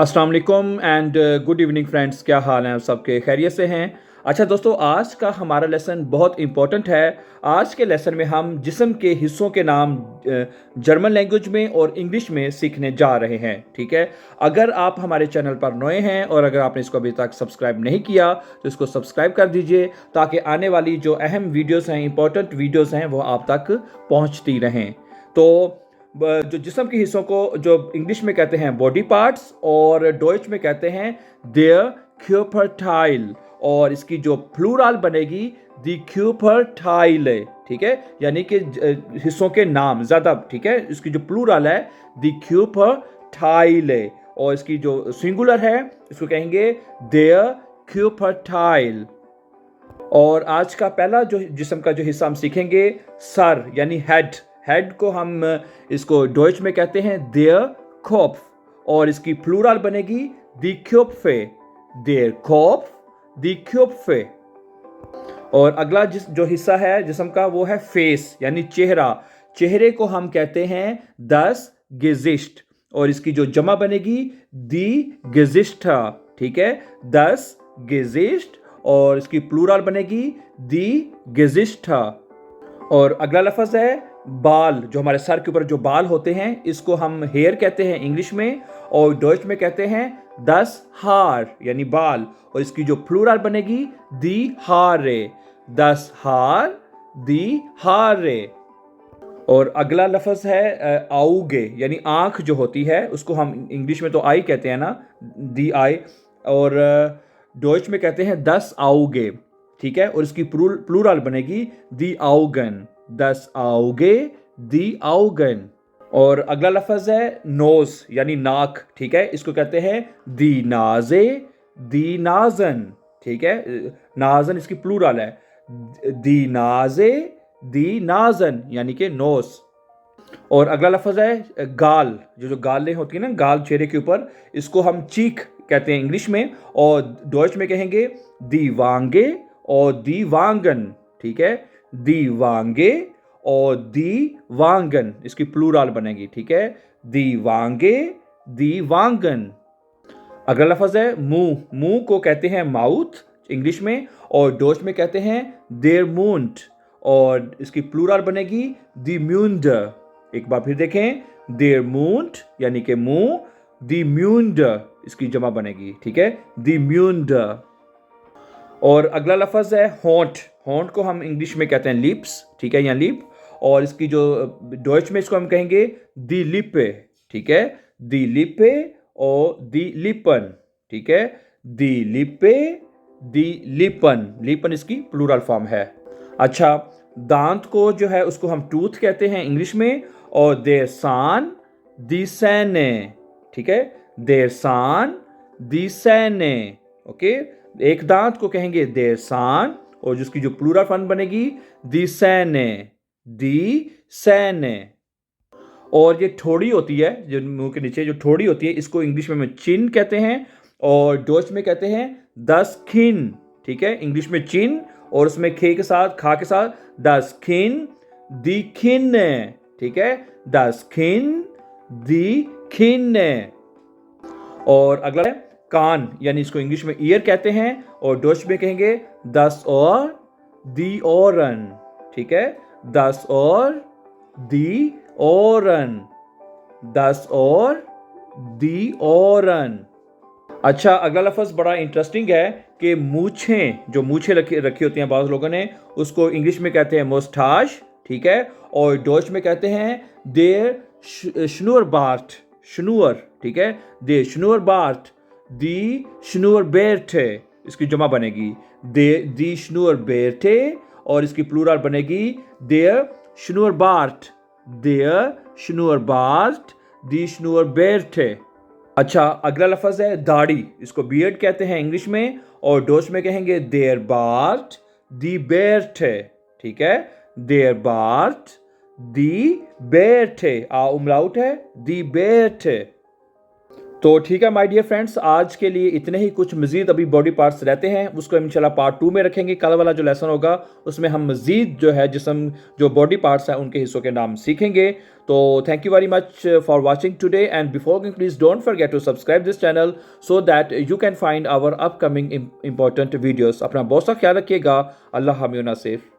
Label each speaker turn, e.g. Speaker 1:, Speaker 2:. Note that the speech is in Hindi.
Speaker 1: अस्सलाम वालेकुम एंड गुड इवनिंग फ्रेंड्स। क्या हाल हैं आप सबके? खैरियत से हैं? अच्छा दोस्तों, आज का हमारा लेसन बहुत इम्पोर्टेंट है। आज के लेसन में हम जिस्म के हिस्सों के नाम जर्मन लैंग्वेज में और इंग्लिश में सीखने जा रहे हैं। ठीक है, अगर आप हमारे चैनल पर नए हैं और अगर आपने इसको अभी तक सब्सक्राइब नहीं किया तो इसको सब्सक्राइब कर दीजिए ताकि आने वाली जो अहम वीडियोस हैं, इंपॉर्टेंट वीडियोस हैं, वो आप तक पहुंचती रहें। तो जो जिस्म के हिस्सों को जो इंग्लिश में कहते हैं बॉडी पार्ट्स और डॉइच में कहते हैं देयर क्यूपर्टाइल, और इसकी जो प्लूरल बनेगी दी क्यूपर्टाइले। ठीक है, यानी कि हिस्सों के नाम ज़्यादा। ठीक है, इसकी जो प्लूरल है दी क्यूपर्टाइले, और इसकी जो सिंगुलर है इसको कहेंगे देयर क्यूपर्टाइल। और आज का पहला जो जिस्म का जो हिस्सा हम सीखेंगे सर यानी हेड। हेड को हम इसको डॉइच में कहते हैं देयर कोप्फ, और इसकी प्लूरल बनेगी दी क्योप्फे, देयर कोप्फ दी क्योप्फे। और अगला जो हिस्सा है जिस्म का वो है फेस यानी चेहरा। चेहरे को हम कहते हैं दस गिजिस्ट, और इसकी जो जमा बनेगी दी गिजिस्टा। ठीक है, दस गिजिस्ट, और इसकी प्लूरल बनेगी दी गिजिस्टा। और अगला लफ्ज़ है बाल। जो हमारे सर के ऊपर जो बाल होते हैं इसको हम हेयर कहते हैं इंग्लिश में, और डॉइच में कहते हैं दस हार यानी बाल, और इसकी जो प्लूरल बनेगी दी हारे, दस हार दी हारे। और अगला लफ्ज़ है आउगे यानी आँख जो होती है उसको हम इंग्लिश में तो आई कहते हैं ना, दी आई, और डॉइच में कहते हैं दस आउगे। ठीक है, और इसकी प्लूरल बनेगी दी आउगन, दस आउगे दी आउगन। और अगला लफ्ज़ है नोज यानी नाक। ठीक है, इसको कहते हैं दी नाजे दी नाजन। ठीक है, नाजन इसकी प्लूरल है, दी नाजे दी नाजन यानी कि नोज। और अगला लफ्ज़ है गाल। जो गालें होती है ना, गाल चेहरे के ऊपर, इसको हम चीक कहते हैं इंग्लिश में, और डॉइच में कहेंगे दी वांगे और दी वांगन। ठीक है, दी वांगे और दी वांगन, इसकी प्लूरल बनेगी। ठीक है, दी वांगे दी वांगन। अगला लफ्ज़ है मुंह। मुंह को कहते हैं माउथ इंग्लिश में, और डॉइच में कहते हैं देयर मुंड, और इसकी प्लूरल बनेगी दी म्यूंड। एक बार फिर देखें, देयर मूंड यानी कि मुंह, दी म्यूंड इसकी जमा बनेगी। ठीक है, दी म्यूंड। और अगला लफ्ज़ है होंठ। होंठ को हम इंग्लिश में कहते हैं लिप्स। ठीक है, या लिप, और इसकी जो डॉइच में इसको हम कहेंगे दी लिपे। ठीक है, दी लिपे और दी लिपन। ठीक है, दी लिपे दी लिपन, लिपन इसकी प्लूरल फॉर्म है। अच्छा, दांत को जो है उसको हम टूथ कहते हैं इंग्लिश में, और देर सान दी सैने। ठीक है, देर सान दी सैने। ओके, एक दांत को कहेंगे देर सान, और जिसकी जो प्लूरल फॉर्म बनेगी दी सैने, दी सैने। और ये ठोड़ी होती है, जो मुंह के नीचे जो ठोड़ी होती है, इसको इंग्लिश में चिन कहते हैं, और डॉइच में कहते हैं दस खिन। ठीक है, इंग्लिश में चिन, और उसमें खे के साथ खा के साथ दस खिन दी खिन। ठीक है, दस खिन दी खिन। और अगला है कान, यानी इसको इंग्लिश में ईयर कहते हैं, और डॉइच में कहेंगे दस और दी ओरन। ठीक है, दस और दी ओरन, दस और दी ओरन। अच्छा, अगला लफ्ज़ बड़ा इंटरेस्टिंग है कि मूछें, जो मूछें रखी होती हैं बाज़ लोगों ने, उसको इंग्लिश में कहते हैं मोस्टाश। ठीक है, और डॉइच में कहते हैं देर श्नूरबार्ट, श्नूर। ठीक है, दे श्नूरबार्ट दी श्नूर बेर्टे, इसकी जमा बनेगी दे दी श्नूर बेर्टे, और इसकी प्लूरल बनेगी देर श्नूरबार्ट, देर श्नूरबार्ट दी श्नूर बेर्टे। अच्छा, अगला लफ्ज़ है दाढ़ी। इसको बियर्ड कहते हैं इंग्लिश में, और डॉइच में कहेंगे देयर बार्ट दी बेर्टे। ठीक है, देयर बार्ट दी बेर्टे, आ उमलाउट है दी बेर्टे। तो ठीक है माय डियर फ्रेंड्स, आज के लिए इतने ही। कुछ मजीद अभी बॉडी पार्ट्स रहते हैं, उसको हम इंशाल्लाह पार्ट 2 में रखेंगे। कल वाला जो लेसन होगा उसमें हम मजीद जो है जिस्म जो बॉडी पार्ट्स हैं उनके हिस्सों के नाम सीखेंगे। तो thank you very much for watching today, and before going please don't forget to subscribe this channel so that you can find our upcoming important videos. अपना बहुत सा ख्याल रखिएगा। अल्लाह हामी नासिर।